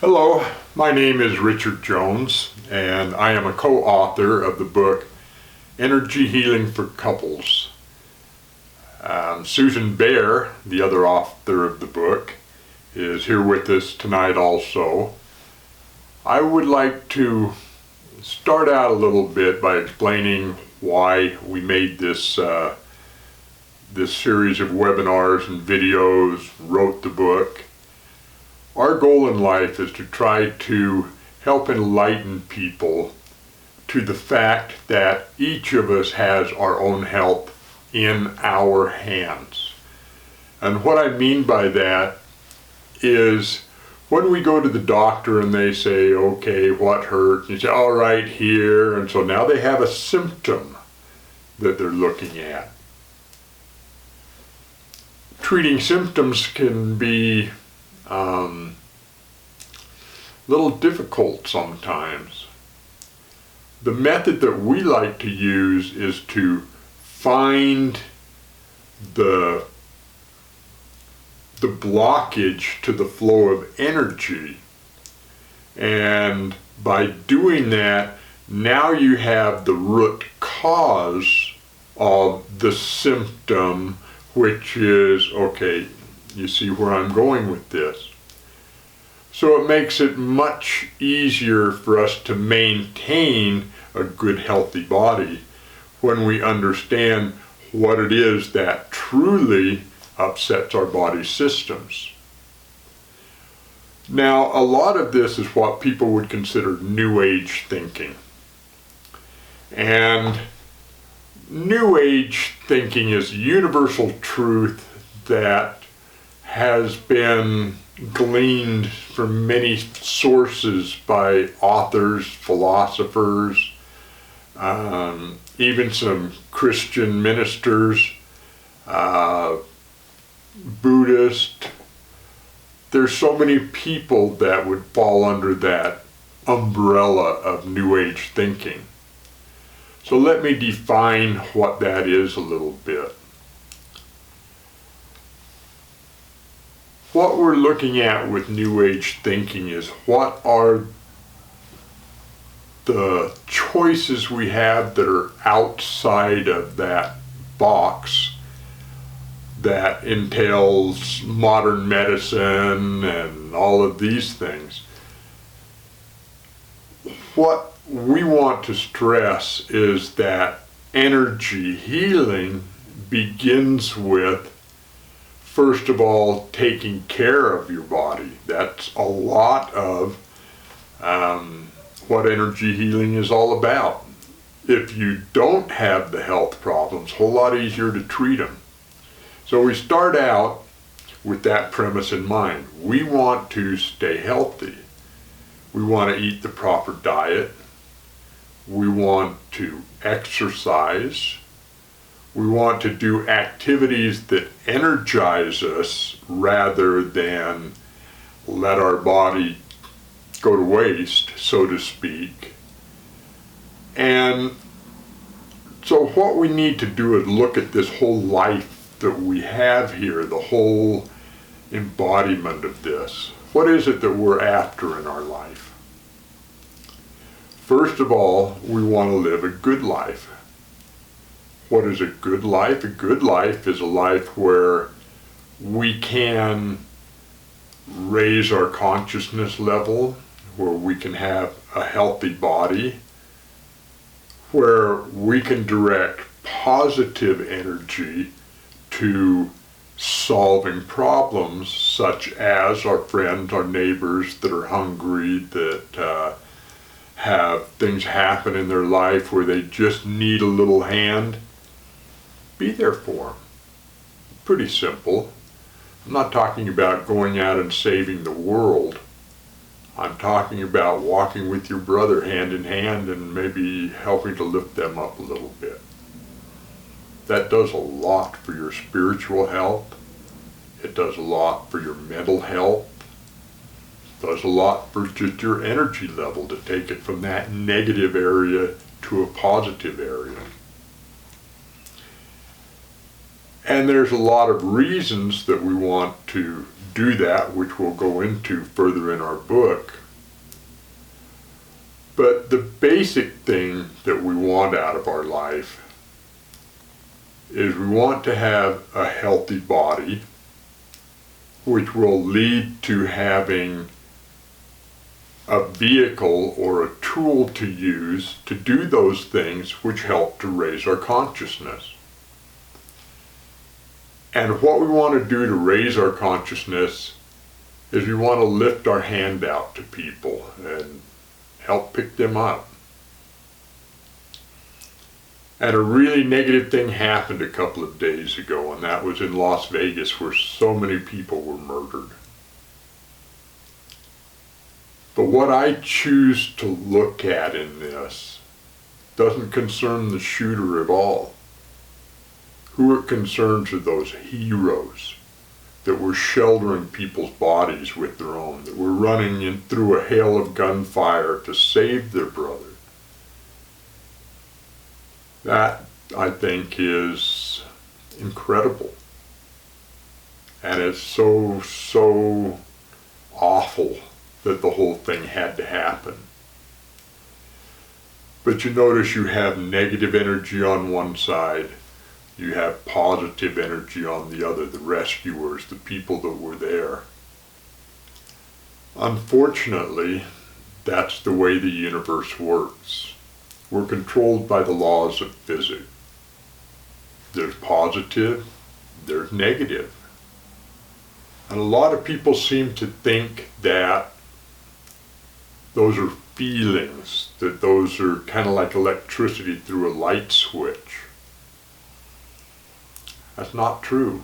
Hello, my name is Richard Jones, and I am a co-author of the book Energy Healing for Couples. Susan Baer, the other author of the book, is here with us tonight also. I would like to start out a little bit by explaining why we made this series of webinars and videos, wrote the book. Our goal in life is to try to help enlighten people to the fact that each of us has our own health in our hands. And what I mean by that is when we go to the doctor and they say, okay, what hurts? You say, all right, here. And so now they have a symptom that they're looking at. Treating symptoms can be a little difficult sometimes. The method that we like to use is to find the blockage to the flow of energy, and by doing that, now you have the root cause of the symptom, which is, okay, you see where I'm going with this. So it makes it much easier for us to maintain a good, healthy body when we understand what it is that truly upsets our body systems. Now, a lot of this is what people would consider New Age thinking. And New Age thinking is universal truth that has been gleaned from many sources by authors, philosophers, even some Christian ministers, Buddhist. There's so many people that would fall under that umbrella of New Age thinking. So let me define what that is a little bit. What we're looking at with New Age thinking is what are the choices we have that are outside of that box that entails modern medicine and all of these things. What we want to stress is that energy healing begins with, first of all, taking care of your body. That's a lot of what energy healing is all about. If you don't have the health problems, a whole lot easier to treat them. So we start out with that premise in mind. We want to stay healthy. We want to eat the proper diet. We want to exercise. We want to do activities that energize us rather than let our body go to waste, so to speak. And so what we need to do is look at this whole life that we have here, the whole embodiment of this. What is it that we're after in our life? First of all, we want to live a good life. What is a good life? A good life is a life where we can raise our consciousness level, where we can have a healthy body, where we can direct positive energy to solving problems such as our friends, our neighbors that are hungry, that have things happen in their life where they just need a little hand. Be there for them. Pretty simple. I'm not talking about going out and saving the world. I'm talking about walking with your brother hand in hand and maybe helping to lift them up a little bit. That does a lot for your spiritual health. It does a lot for your mental health. It does a lot for just your energy level to take it from that negative area to a positive area. And there's a lot of reasons that we want to do that, which we'll go into further in our book. But the basic thing that we want out of our life is we want to have a healthy body, which will lead to having a vehicle or a tool to use to do those things which help to raise our consciousness. And what we want to do to raise our consciousness is we want to lift our hand out to people and help pick them up. And a really negative thing happened a couple of days ago, and that was in Las Vegas, where so many people were murdered. But what I choose to look at in this doesn't concern the shooter at all. Who it concerns are those heroes that were sheltering people's bodies with their own, that were running in through a hail of gunfire to save their brother. That, I think, is incredible. And it's so awful that the whole thing had to happen. But you notice you have negative energy on one side, you have positive energy on the other, the rescuers, the people that were there. Unfortunately, that's the way the universe works. We're controlled by the laws of physics. There's positive, there's negative. And a lot of people seem to think that those are feelings, that those are kind of like electricity through a light switch. That's not true.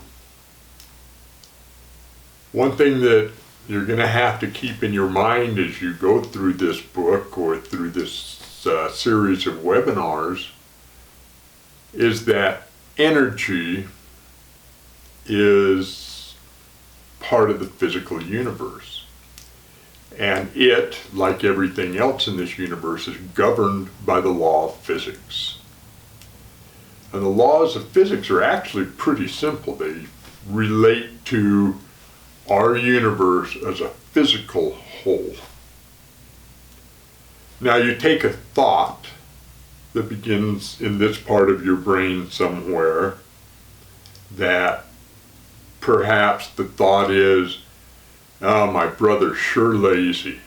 One thing that you're going to have to keep in your mind as you go through this book or through this series of webinars is that energy is part of the physical universe. And it, like everything else in this universe, is governed by the law of physics. And the laws of physics are actually pretty simple. They relate to our universe as a physical whole. Now you take a thought that begins in this part of your brain somewhere, that perhaps the thought is, oh, my brother's sure lazy.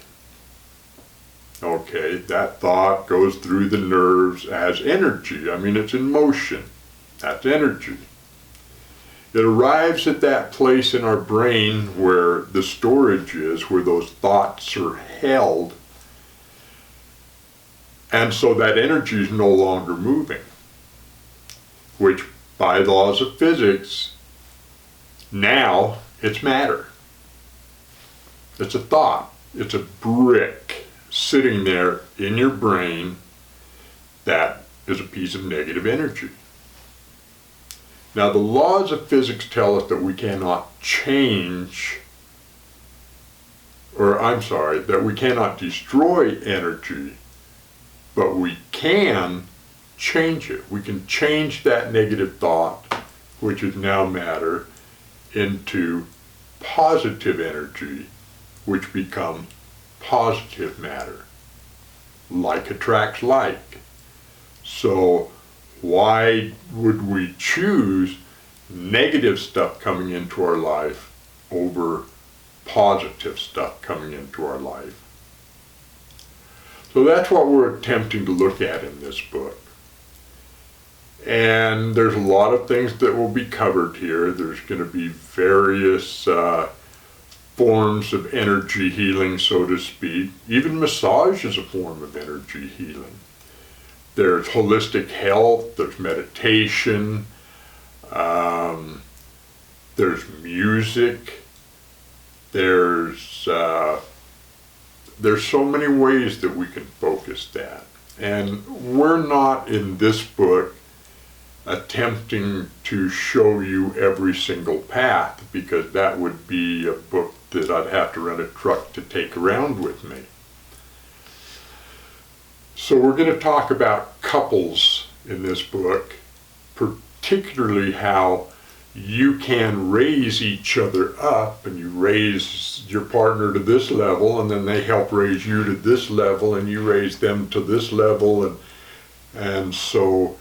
Okay, that thought goes through the nerves as energy. I mean, it's in motion. That's energy. It arrives at that place in our brain where the storage is, where those thoughts are held. And so that energy is no longer moving, which by laws of physics, now it's matter. It's a thought. It's a brick sitting there in your brain that is a piece of negative energy. Now the laws of physics tell us that we cannot change, that we cannot destroy energy, but we can change it. We can change that negative thought, which is now matter, into positive energy, which become positive matter. Like attracts like. So why would we choose negative stuff coming into our life over positive stuff coming into our life? So that's what we're attempting to look at in this book. And there's a lot of things that will be covered here. There's going to be various forms of energy healing, so to speak. Even massage is a form of energy healing. There's holistic health, there's meditation, there's music, there's so many ways that we can focus that. And we're not in this book attempting to show you every single path, because that would be a book that I'd have to rent a truck to take around with me. So we're going to talk about couples in this book, particularly how you can raise each other up, and you raise your partner to this level, and then they help raise you to this level, and you raise them to this level, and so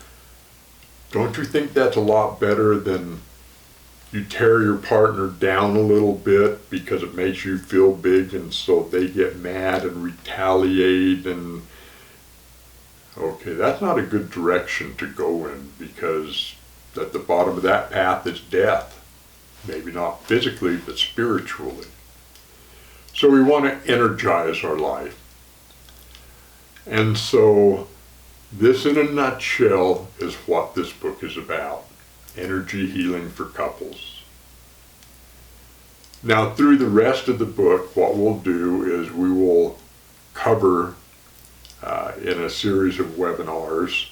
don't you think that's a lot better than you tear your partner down a little bit because it makes you feel big, and so they get mad and retaliate? And okay, that's not a good direction to go in, because at the bottom of that path is death. Maybe not physically, but spiritually. So we want to energize our life. And so this, in a nutshell, is what this book is about. Energy healing for couples. Now, through the rest of the book, what we'll do is we will cover in a series of webinars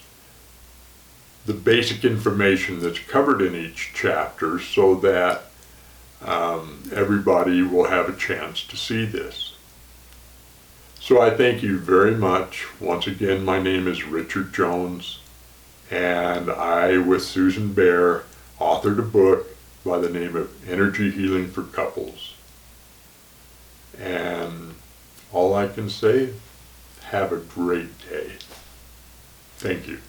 the basic information that's covered in each chapter, so that everybody will have a chance to see this. So I thank you very much. Once again, my name is Richard Jones, and I, with Susan Bear, authored a book by the name of Energy Healing for Couples. And all I can say, have a great day. Thank you.